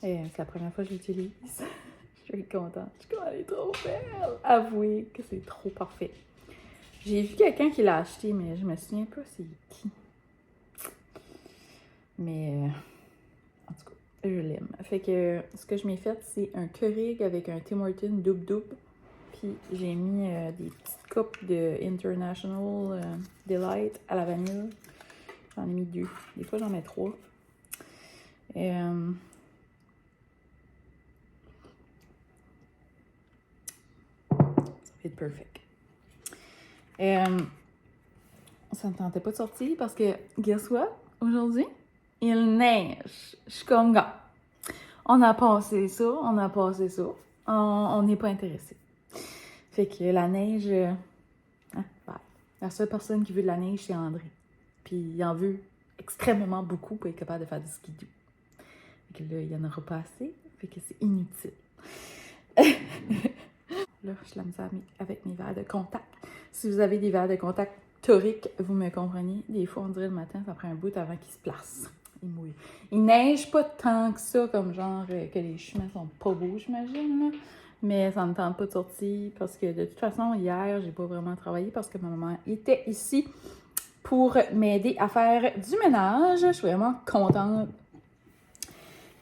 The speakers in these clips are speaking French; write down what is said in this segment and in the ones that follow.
C'est la première fois que je l'utilise. Je suis contente. Je suis comme, elle est trop belle. Avouez que c'est trop parfait. J'ai vu quelqu'un qui l'a acheté, mais je me souviens pas c'est qui. Mais en tout cas, je l'aime. Fait que ce que je m'ai fait, c'est un Keurig avec un Tim Hortons double-double. Puis j'ai mis des petites coupes de International Delight à la vanille. J'en ai mis 2. Des fois, j'en mets 3. It's perfect. Ça me tentait pas de sortir parce que, guess what? Aujourd'hui, il neige. Je suis comme, gars. On a passé ça. On n'est pas intéressé. Fait que la neige, ouais. La seule personne qui veut de la neige, c'est André. Puis il en veut extrêmement beaucoup pour être capable de faire du skidoo. Fait que là, il n'y en aura pas assez. Fait que c'est inutile. Là, je la misère avec mes verres de contact. Si vous avez des verres de contact toriques, vous me comprenez. Des fois, on dirait le matin, ça prend un bout avant qu'ils se placent. Ils mouillent. Il neige pas tant que ça, comme genre que les chemins sont pas beaux, j'imagine. Mais ça me tente pas de sortir parce que de toute façon, hier, j'ai pas vraiment travaillé parce que ma maman était ici pour m'aider à faire du ménage. Je suis vraiment contente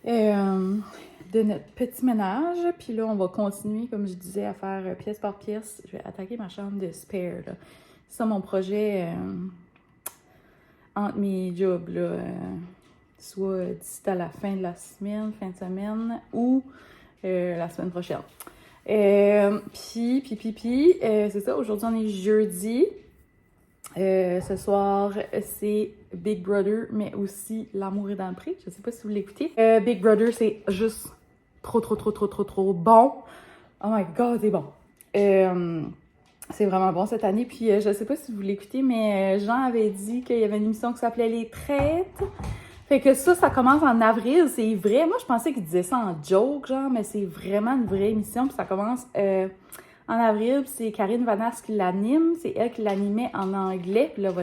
de notre petit ménage. Puis là, on va continuer, comme je disais, à faire pièce par pièce. Je vais attaquer ma chambre de spare. Là. C'est ça mon projet entre mes jobs. Là, soit d'ici à la fin de la semaine, fin de semaine, ou la semaine prochaine. Puis, c'est ça. Aujourd'hui, on est jeudi. Ce soir, c'est Big Brother, mais aussi L'amour est dans le pré. Je sais pas si vous l'écoutez. Big Brother, c'est juste trop bon. Oh my god, c'est bon. C'est vraiment bon cette année. Puis je sais pas si vous l'écoutez, mais Jean avait dit qu'il y avait une émission qui s'appelait Les Traites. Fait que ça commence en avril. C'est vrai. Moi, je pensais qu'il disait ça en joke, genre, mais c'est vraiment une vraie émission. Puis ça commence en avril. Puis c'est Karine Vanasse qui l'anime. C'est elle qui l'animait en anglais. Puis là, elle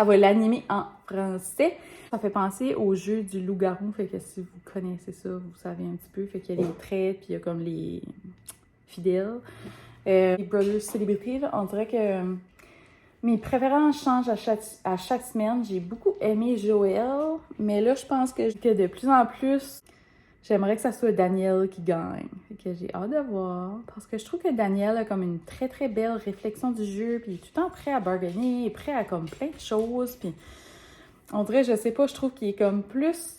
va l'animer en français. Ça fait penser au jeu du loup-garou. Fait que si vous connaissez ça, vous savez un petit peu. Fait qu'il y a les traits, puis il y a comme les fidèles. Big Brother Celebrity, là, on dirait que mes préférences changent à chaque semaine. J'ai beaucoup aimé Joël, mais là, je pense que de plus en plus, j'aimerais que ça soit Daniel qui gagne. Fait que j'ai hâte de voir, parce que je trouve que Daniel a comme une très très belle réflexion du jeu, puis il est tout le temps prêt à bargainer, prêt à comme plein de choses, puis on dirait, je sais pas, je trouve qu'il est comme plus...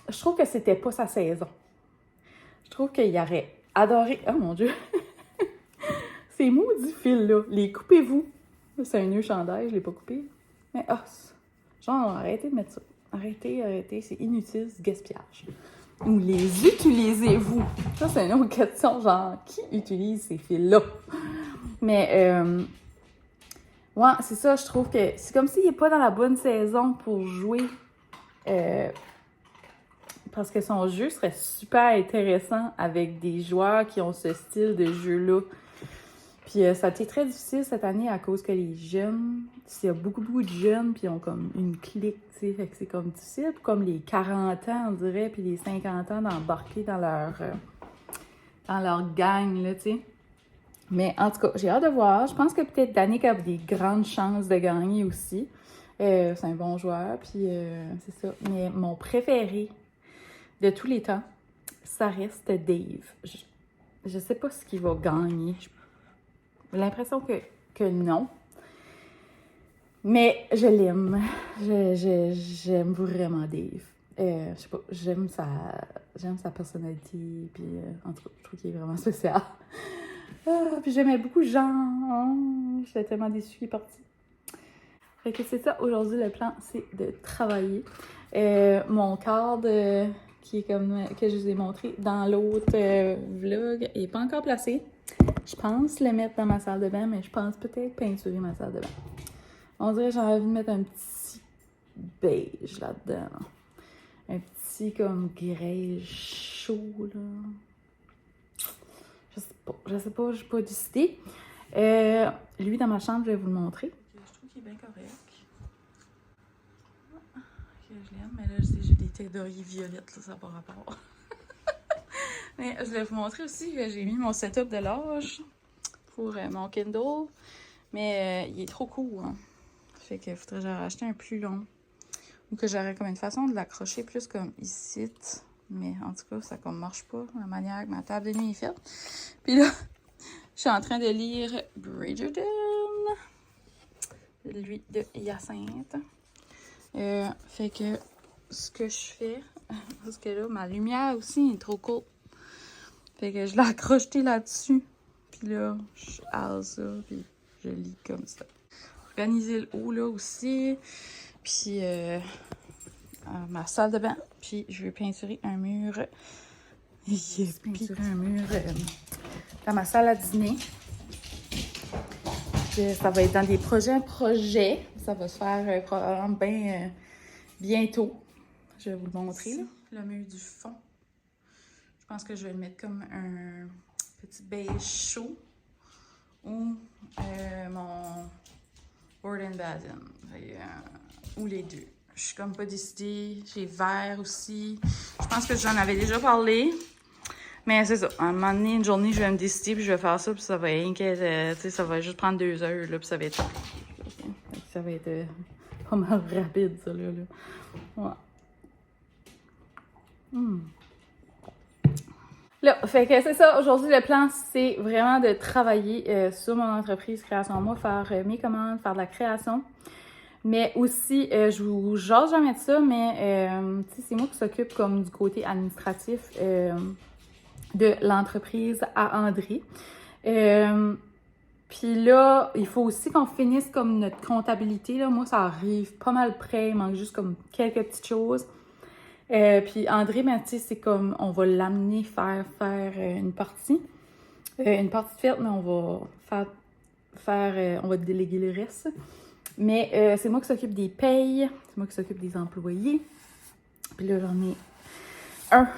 Je trouve que c'était pas sa saison. Je trouve qu'il aurait adoré... Oh mon Dieu! Ces maudits fils-là, les coupez-vous. C'est un nœud chandail, je l'ai pas coupé. Mais genre, arrêtez de mettre ça. Arrêtez, c'est inutile, c'est gaspillage. Ou les utilisez-vous? Ça, c'est une autre question, genre, qui utilise ces fils-là? Mais, ouais, c'est ça, je trouve que c'est comme s'il n'est pas dans la bonne saison pour jouer. Parce que son jeu serait super intéressant avec des joueurs qui ont ce style de jeu-là. Puis ça a été très difficile cette année à cause que les jeunes, il y a beaucoup de jeunes, puis ils ont comme une clique, tu sais, fait que c'est comme difficile, comme les 40 ans, on dirait, puis les 50 ans d'embarquer dans leur gang, là, tu sais. Mais en tout cas, j'ai hâte de voir. Je pense que peut-être Danick a des grandes chances de gagner aussi. C'est un bon joueur, puis c'est ça. Mais mon préféré de tous les temps, ça reste Dave. Je sais pas ce qu'il va gagner. J'ai l'impression que non. Mais je l'aime. J'aime vraiment Dave. Je sais pas, j'aime sa personnalité. Puis, en tout cas, je trouve qu'il est vraiment spécial. Puis j'aimais beaucoup Jean. Oh, j'étais tellement déçue qu'il est parti. Fait que c'est ça, aujourd'hui, le plan, c'est de travailler. Mon cadre, qui est comme que je vous ai montré dans l'autre vlog, il n'est pas encore placé. Je pense le mettre dans ma salle de bain, mais je pense peut-être peinturer ma salle de bain. On dirait que j'ai envie de mettre un petit beige là-dedans. Un petit comme grès chaud, là. Je sais pas, j'ai pas décidé. Lui, dans ma chambre, je vais vous le montrer. Je trouve qu'il est bien correct. Je l'aime, mais là, j'ai des teinte d'oreiller violette, là, ça n'a pas rapport. Mais je voulais vous montrer aussi que j'ai mis mon setup de l'âge pour mon Kindle. Mais il est trop court. Hein. Fait qu'il faudrait que j'en racheter un plus long. Ou que j'aurais comme une façon de l'accrocher plus comme ici. Mais en tout cas, ça comme marche pas la manière que ma table de nuit est faite. Puis là, je suis en train de lire Bridgerton. Lui de Hyacinthe. Fait que ce que je fais, parce que là, ma lumière aussi est trop courte. Fait que je l'ai accroché là-dessus. Puis là, je hale ça, puis je lis comme ça. Organiser le haut là aussi. Puis ma salle de bain. Puis je vais peinturer un mur. Peinturer un mur dans ma salle à dîner. Ça va être dans des projets. Ça va se faire probablement bientôt. Je vais vous le montrer. Là. Le mur du fond. Je pense que je vais le mettre comme un petit beige chaud. Ou mon board and batten. Ou les deux. Je suis comme pas décidée. J'ai vert aussi. Je pense que j'en avais déjà parlé. Mais c'est ça. À un moment donné, une journée, je vais me décider, puis je vais faire ça, puis ça va être, ça va juste prendre 2 heures, là, puis ça va être... Ça va être pas mal rapide, ça, là. Ouais. Là, fait que c'est ça. Aujourd'hui, le plan, c'est vraiment de travailler sur mon entreprise Création Moi, faire mes commandes, faire de la création. Mais aussi, je vous jase jamais de ça, mais c'est moi qui s'occupe comme du côté administratif de l'entreprise à André. Puis là, il faut aussi qu'on finisse comme notre comptabilité. Là. Moi, ça arrive pas mal près. Il manque juste comme quelques petites choses. Puis André, ben, tu sais, c'est comme on va l'amener faire une partie. Une partie de fête, mais on va on va déléguer le reste. Mais c'est moi qui s'occupe des payes. C'est moi qui s'occupe des employés. Puis là, j'en ai un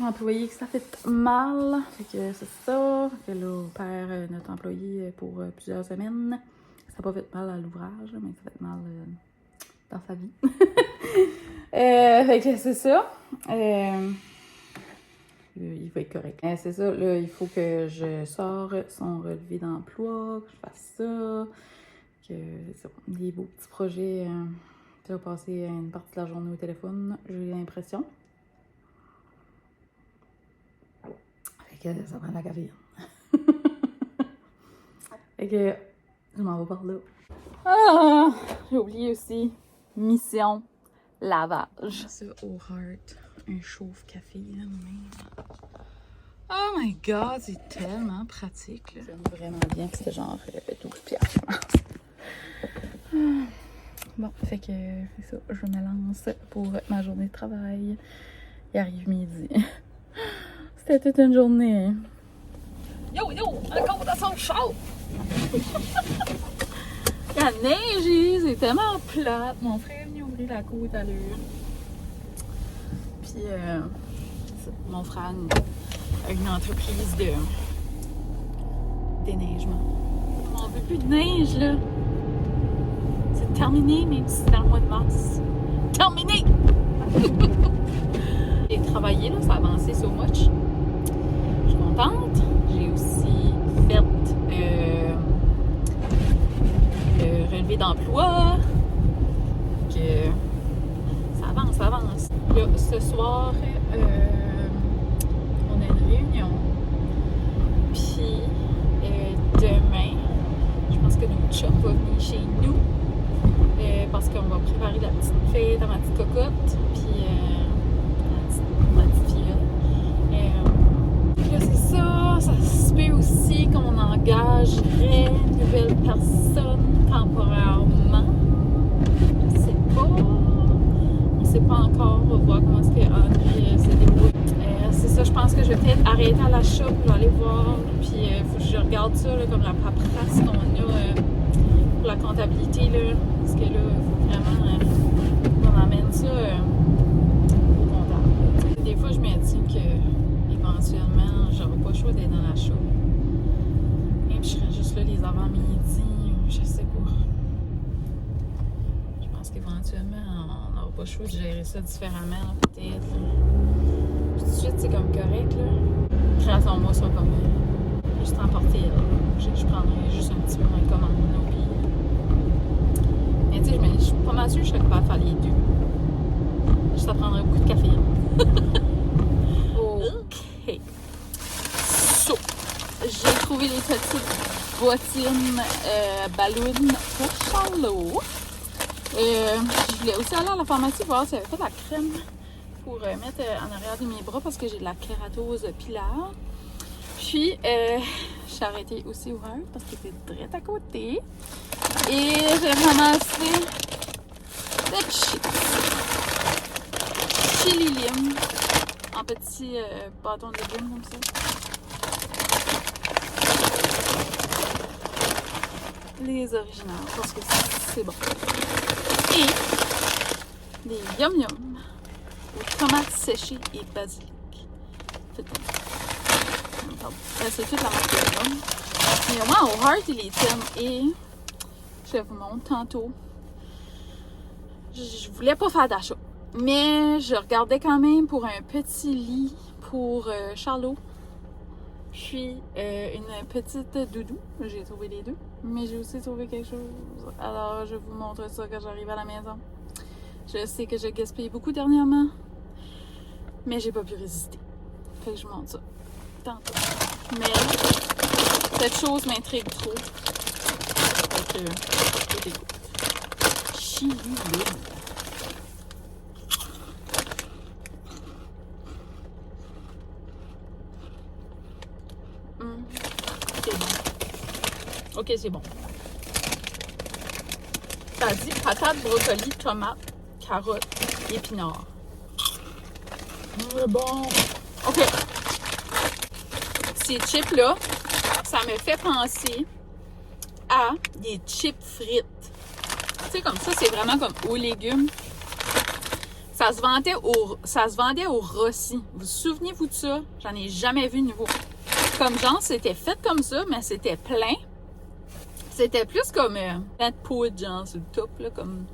employé qui ça fait mal. Fait que c'est ça. Fait que là, on perd notre employé pour plusieurs semaines. Ça n'a pas fait mal à l'ouvrage, mais ça fait mal dans sa vie. Fait que c'est ça. Il va être correct. C'est ça, là, il faut que je sors son relevé d'emploi, que je fasse ça. Que c'est ça. Des beaux petits projets. Je vais passer une partie de la journée au téléphone, j'ai l'impression. Fait que ça prend de la caféine. Fait que je m'en vais par là. Ah! J'ai oublié aussi. Mission lavage. Ça au Heart. Un chauffe-café. Oh my god, c'est tellement pratique. J'aime vraiment bien. C'était genre 12 piastres. Bon, fait que c'est ça. Je me lance pour ma journée de travail. Il arrive midi. C'était toute une journée. Hein. Yo, encore dans son char! Il a neigé, c'est tellement plate. Mon frère est venu ouvrir la côte à l'heure. Puis, mon frère a une entreprise de déneigement. On veut plus de neige, là. C'est terminé, même si c'est dans le mois de mars. Terminé! J'ai travaillé, là, ça a avancé so much. Je suis contente. J'ai aussi fait le relevé d'emploi. Que ça avance. Là, ce soir, on a une réunion. Puis demain, je pense que notre chum va venir chez nous. Parce qu'on va préparer la petite fête à ma petite cocotte. Puis ma petite fille. Là, c'est ça. Ça se peut aussi qu'on engagerait une nouvelle personne temporairement. Je sais pas. On sait pas encore. On va voir comment est-ce que André se débrouille. C'est ça, je pense que je vais peut-être arrêter à l'achat pour aller voir. Puis il faut que je regarde ça, là, comme la paperasse qu'on a pour la comptabilité. Là, parce que là, il faut vraiment qu'on emmène ça au comptable. Des fois, je me dis que éventuellement, j'aurais pas le choix d'être dans l'achat. Même je serais juste là les avant-midi, je sais pas. Je pense qu'éventuellement, on n'aura n'auras pas le choix de gérer ça différemment, peut-être. Tout de suite, c'est comme correct, là. Création, moi, ça comme juste emporter, là. Je prendrais juste un petit peu moins de commande, là, puis... Mais tu sais, je suis pas mal sûre que je serais capable de faire les deux. Juste ça prendrait beaucoup de café. OK. So, j'ai trouvé les petites bottines ballon pour Charlot. Je voulais aussi aller à la pharmacie voir si j'avais pas de la crème pour mettre en arrière de mes bras parce que j'ai de la kératose pilaire. Puis, j'ai arrêté aussi au Heart parce qu'il était direct à côté. Et j'ai ramassé des chips. Chili lime en petits bâtons de légumes comme ça. Les originaux parce que c'est bon. Et des yum yum aux tomates séchées et basilic. C'est toute la marque de yum. Mais moi, au Heart, il les tiennent et je vous montre tantôt. Je voulais pas faire d'achat, mais je regardais quand même pour un petit lit pour Charlot. Puis une petite doudou. J'ai trouvé les deux. Mais j'ai aussi trouvé quelque chose. Alors, je vous montre ça quand j'arrive à la maison. Je sais que j'ai gaspillé beaucoup dernièrement. Mais j'ai pas pu résister. Fait que je vous montre ça tantôt. Mais cette chose m'intrigue trop. Fait que je dégoûte. Chili lime. C'est bon. Ok, c'est bon. Ça dit patate, brocoli, tomate, carotte, épinards. C'est bon. Ok. Ces chips-là, ça me fait penser à des chips frites. Tu sais, comme ça, c'est vraiment comme aux légumes. Ça se vendait au Rossi. Vous souvenez-vous de ça? J'en ai jamais vu de nouveau. Comme genre, c'était fait comme ça, mais c'était plein. C'était plus comme plein de poudre, genre, sur le top, là, comme...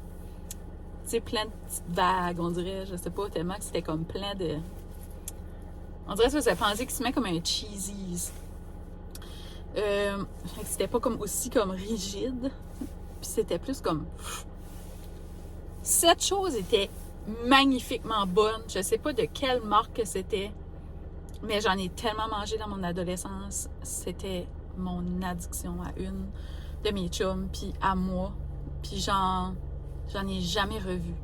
Tu sais, plein de petites vagues, on dirait. Je sais pas, tellement que c'était comme plein de... On dirait que ça faisait penser qu'il se met comme un cheesies. C'était pas comme aussi comme rigide. Puis c'était plus comme... Cette chose était magnifiquement bonne. Je sais pas de quelle marque que c'était. Mais j'en ai tellement mangé dans mon adolescence. C'était mon addiction à une de mes chums, puis à moi. Puis j'en ai jamais revu.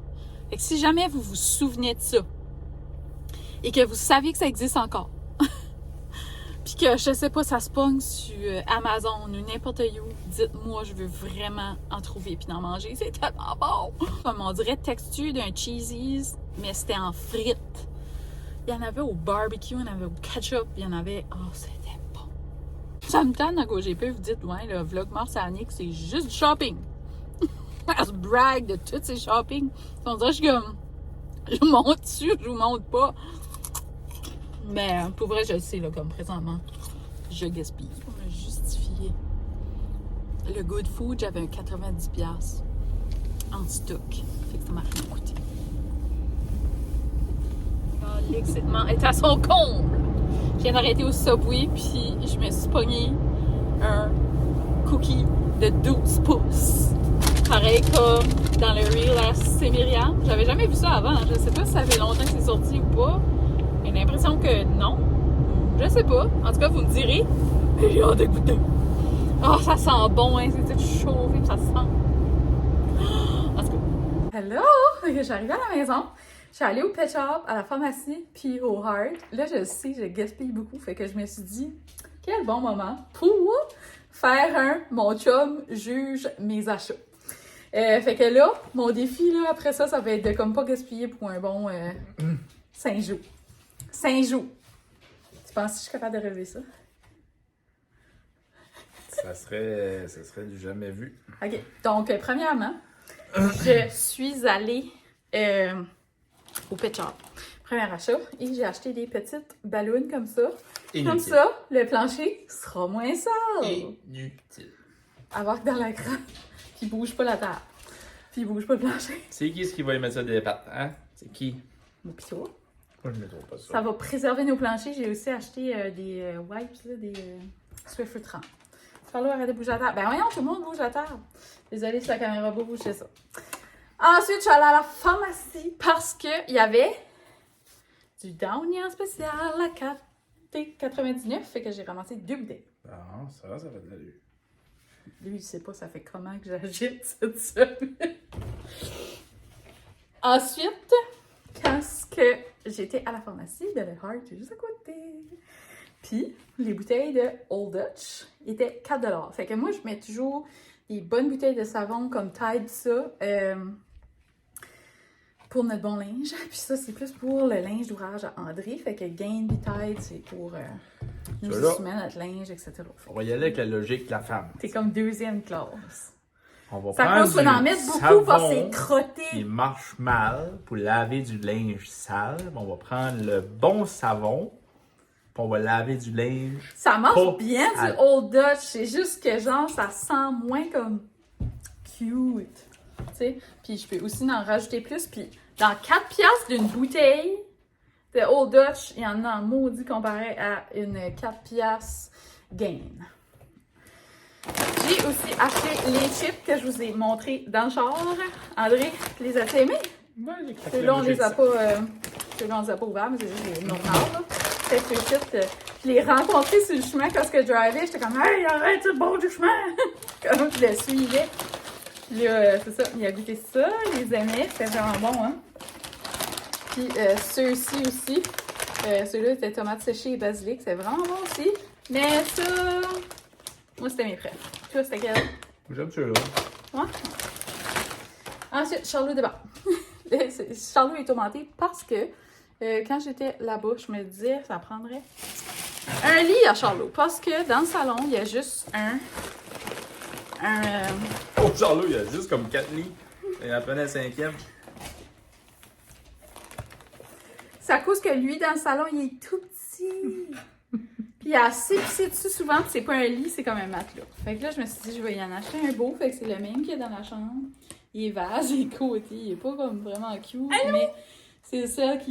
Fait que si jamais vous vous souvenez de ça, et que vous saviez que ça existe encore, puis que, je sais pas, ça se pogne sur Amazon ou n'importe où, dites-moi, je veux vraiment en trouver puis d'en manger. C'est tellement bon! Comme on dirait texture d'un cheesies, mais c'était en frites. Il y en avait au barbecue, il y en avait au ketchup, il y en avait... Oh, c'était bon! Ça me tente à GoGP, vous dites, ouais, le vlogmas à Annick, c'est juste du shopping. Elle se brague de tous ces shopping. On dirait que je suis comme... Je vous montre dessus, je vous montre pas. Mais pour vrai, je le sais, là, comme présentement, je gaspille. Pour me justifier. Le Good Food, j'avais un 90$ en stock. Fait que ça m'a rien coûté. L'excitement est à son comble. Je viens d'arrêter au Subway, puis je me suis pogné un cookie de 12 pouces. Pareil comme dans le Reel à Myriam. J'avais jamais vu ça avant. Je sais pas si ça fait longtemps que c'est sorti ou pas. J'ai l'impression que non. Je sais pas. En tout cas, vous me direz. J'ai hâte de goûter. Oh, ça sent bon, hein. C'est tout chauffé, puis ça sent. En tout cas. Hello! J'arrive à la maison. Je suis allée au Pet Shop, à la pharmacie, puis au Heart. Là, je sais, je gaspille beaucoup. Fait que je me suis dit, quel bon moment pour faire un mon chum juge mes achats. Fait que là, mon défi, là, après ça, ça va être de comme pas gaspiller pour un bon 5 jours. 5 jours. Tu penses que je suis capable de relever ça? Ça serait du jamais vu. OK. Donc, premièrement, je suis allée au Pet Shop. Premier achat. Et j'ai acheté des petites ballons comme ça. Inutile. Comme ça, le plancher sera moins sale. Inutile. Avoir que dans la craque. Puis bouge pas la table. Puis il bouge pas le plancher. C'est qui ce qui va y mettre ça des pattes, hein? C'est qui? Bon, pis toi? Moi, je ne trouve pas ça. Ça va préserver nos planchers. J'ai aussi acheté des wipes, là, des Swiffer 30. Charlot, arrête de bouger à terre. Ben voyons, tout le monde bouge à terre. Désolée si la caméra va bouger ça. Ensuite, je suis allée à la pharmacie parce qu'il y avait du Downy en spécial à 4,99. Fait que j'ai ramassé 2 bouteilles. Ah, ça va de l'allure. Lui, il sait pas ça fait comment que j'agite cette semaine. Ensuite, quand j'étais à la pharmacie, de Le Heart, juste à côté. Puis, les bouteilles de Old Dutch étaient 4 $. Fait que moi, je mets toujours des bonnes bouteilles de savon comme Tide, ça, pour notre bon linge. Puis ça, c'est plus pour le linge d'ouvrage à André. Fait que Gain et Tide, c'est pour nous assumer notre linge, etc. On va y aller avec la logique de la femme. C'est comme deuxième classe. On va Ça prendre cause qu'on en mette beaucoup parce que c'est crotté. qui marche mal pour laver du linge sale. On va prendre le bon savon. Puis on va laver du linge. Ça marche pas bien sale. du Old Dutch. C'est juste que genre, ça sent moins comme cute. Tu sais? Puis je peux aussi en rajouter plus. Puis dans 4 piastres d'une bouteille de Old Dutch, il y en a un maudit comparé à une 4 piastres Gain. J'ai aussi acheté les chips que je vous ai montrés dans le char. André, les as-tu aimés? Ouais, j'ai craqué Ceux-là, la on les a logique. pas, ceux-là, on les a pas ouverts, mais c'est juste les normales, là. Fait que ces chips, je les rencontrais sur le chemin quand je drivais. J'étais comme, hey, arrête, c'est le bord du chemin! Comme je le suivais. Là, c'est ça, il a goûté ça, il les aimait, c'était vraiment bon, hein. Puis ceux-ci aussi, ceux-là étaient tomates séchées et basilic, c'est vraiment bon aussi. Mais ça, moi c'était mes préfs. Toi, c'était quel? J'aime ceux-là. Ouais. Ensuite, Charlot débat. Charlot est tourmenté parce que quand j'étais là-bas, je me disais ça prendrait un lit à Charlot. Parce que dans le salon, il y a juste un Oh, Charlot, il y a juste comme 4 lits. Il en prenait le 5e. c'est à cause que lui, dans le salon, il est tout petit. Puis il a assez pissé dessus souvent, puis c'est pas un lit, c'est comme un matelas. Fait que là, je me suis dit, je vais y en acheter un beau, fait que c'est le même qu'il y a dans la chambre. Il est vert, j'ai côté, il est pas comme vraiment cute, mais c'est ça qui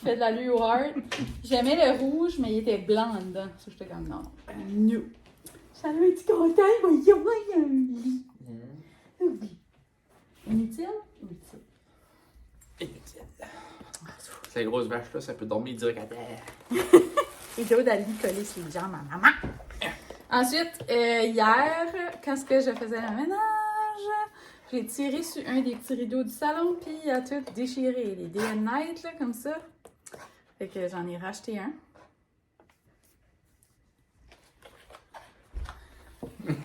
fait de l'allure au heart. J'aimais le rouge, mais il était blanc en dedans. Ça, j'étais comme, non, no. Ça va être content, voyons, il y a un lit. Oui. Inutile? Inutile. Inutile. Ces grosses vaches-là, ça peut dormir direct à terre. Et d'autres d'aller coller sur les jambes à maman. Ensuite, hier, quand je faisais le ménage, j'ai tiré sur un des petits rideaux du salon, puis il a tout déchiré. Les Day and Night, là, comme ça. Fait que j'en ai racheté un.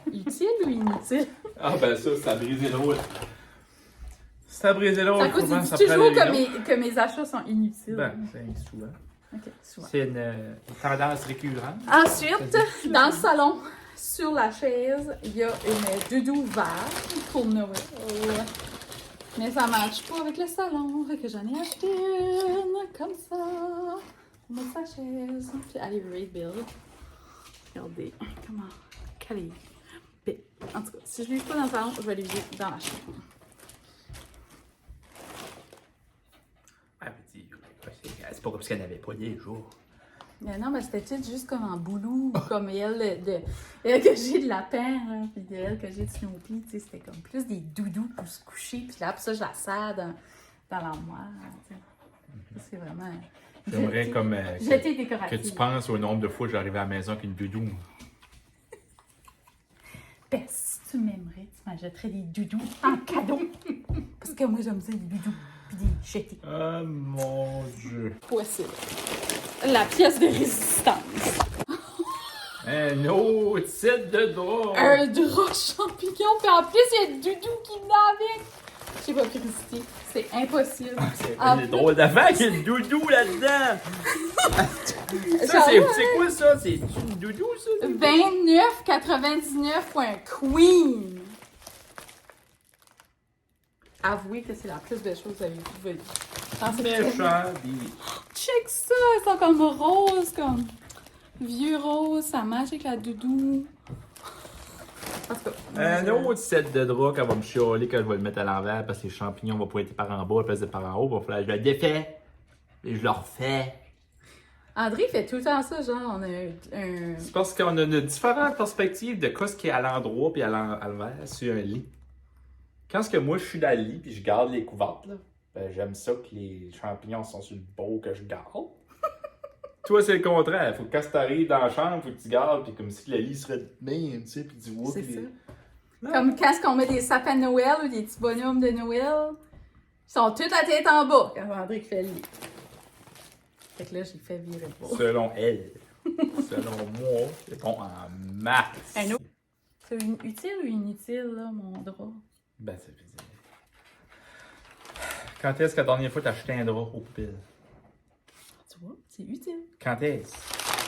Utile ou inutile? Ah, ben ça a brisé l'autre. Ça a brisé l'autre. Ça coûte comment ça toujours prend les que mes achats sont inutiles. Ben, c'est souvent. Ok, souvent. C'est une tendance récurrente. Ensuite, dans le salon, sur la chaise, il y a une doudou verte pour Noël. Mais ça ne matche pas avec le salon, fait que j'en ai acheté une comme ça. On met sa chaise. Puis allez, rebuild. Regardez comment caler. En tout cas, si je ne l'use pas dans le salon, je vais l'user dans la chambre. Ah, petit, c'est pas comme si elle n'avait pas des jours. Mais non, mais c'était juste comme en boulot, comme elle que j'ai de lapin, hein, puis elle que j'ai de Snoopy, tu sais, c'était comme plus des doudous pour se coucher, puis là, puis ça, je la serre dans l'armoire, tu sais. C'est vraiment... J'aimerais comme J'étais que décorative. tu penses au nombre de fois que j'arrivais à la maison avec une doudou. Ben, si tu m'aimerais, tu m'achèterais des doudous en cadeau. Parce que moi, j'aime ça, les doudous, puis des jetés. Oh mon Dieu. Voici la pièce de résistance. Un autre set de drap. Un drap champignon, puis en plus, il y a le doudou qui venait avec. J'ai pas Christy, c'est impossible. C'est drôle d'affaire qu'il y a une doudou là-dedans. Ça, c'est quoi ça? C'est une doudou, ça? 29,99 pour un queen. Avouez que c'est la plus belle chose que vous avez trouvée. Méchant. Check ça, elles sont comme roses, comme vieux rose, ça match avec la doudou. En tout cas. Un autre set de draps qu'elle va me chialer quand je vais le mettre à l'envers parce que les champignons vont pointer par en bas à la place de par en haut. Il va falloir que je le défais et je le refais. André fait tout le temps ça, genre, on a un... C'est parce qu'on a différentes perspectives de ce qui est à l'endroit et à l'envers sur un lit. Quand que moi je suis dans le lit et je garde les couvertes, là, ben, j'aime ça que les champignons sont sur le bord que je garde. Toi, c'est le contraire. Faut que quand tu arrives dans la chambre, faut que tu gardes, puis comme si le lit serait bien, tu sais, puis tu vois. C'est puis ça. Non. Comme quand on met des sapins de Noël ou des petits bonhommes de Noël, ils sont tous la tête en bas quand André fait le lit. Fait que là, j'ai fait virer le bord. Selon elle. Selon moi, c'est bon en maths. Un autre. C'est utile ou inutile, là, mon drap? Ben, ça veut dire. Quand est-ce que la dernière fois t'as acheté un drap au pile? Tu vois, c'est utile. Quand est-ce?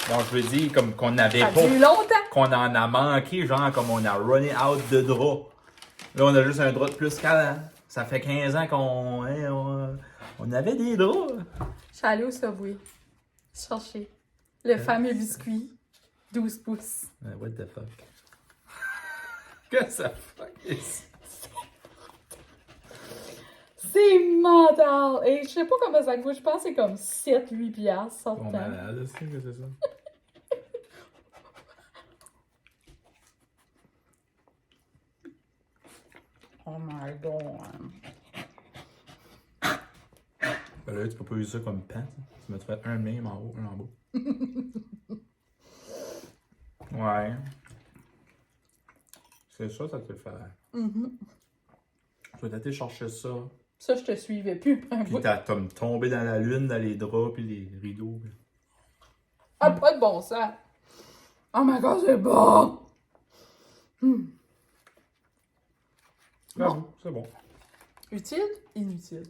Bon, je veux dire, comme qu'on n'avait Ça pas. dure longtemps. Qu'on en a manqué, genre comme on a runné out de drap. Là, on a juste un drap de plus qu'avant. Ça fait 15 ans on avait des draps. Je suis allée au Subway chercher le fameux biscuit 12 pouces. What the fuck? Qu'est-ce que ça fait? C'est mental! Et je sais pas comment ça coûte, je pense que c'est comme 7-8 piastres sortant. Bon, malade, c'est que c'est ça. Oh my god! Ben là, tu peux pas user ça comme pain. Tu mettrais un même en haut, un en bas. Ouais. C'est ça te fait faire. Tu vas aller chercher ça. Ça, je te suivais plus. Puis t'as comme tombé dans la lune, dans les draps, puis les rideaux. Ah, pas de bon sens! Oh my god, c'est bon! Bon, c'est bon. Utile? Inutile.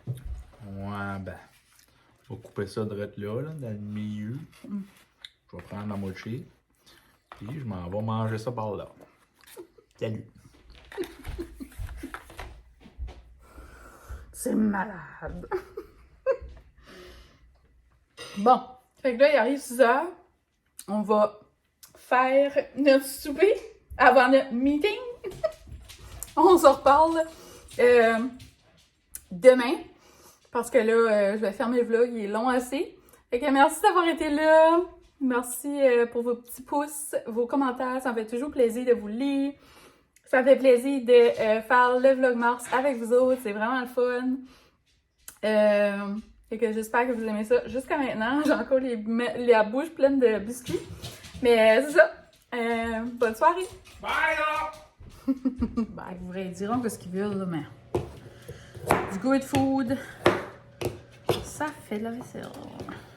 Ouais, ben. Je vais couper ça direct là, dans le milieu. Je vais prendre ma moitié. Puis je m'en vais manger ça par là. Salut. C'est malade. Bon. Fait que là, il arrive 6 heures. On va faire notre souper avant notre meeting. On se reparle demain. Parce que là, je vais fermer le vlog. Il est long assez. Fait que merci d'avoir été là. Merci pour vos petits pouces, vos commentaires. Ça me fait toujours plaisir de vous lire. Ça me fait plaisir de faire le Vlogmas avec vous autres. C'est vraiment le fun. Fait que j'espère que vous aimez ça. Jusqu'à maintenant, j'ai encore la bouche pleine de biscuits. Mais c'est ça. Bonne soirée. Bye là! Ben, vous diront que ce qu'ils veulent, là, mais du good food, ça fait de la vaisselle.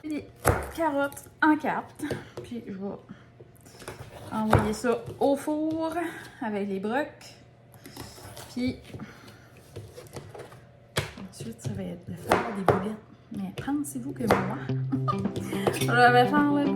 Des carottes en carte. Puis je vais envoyer ça au four avec les brocs. Puis ensuite, ça va être de faire des boulettes. Mais pensez-vous que moi, je vais faire le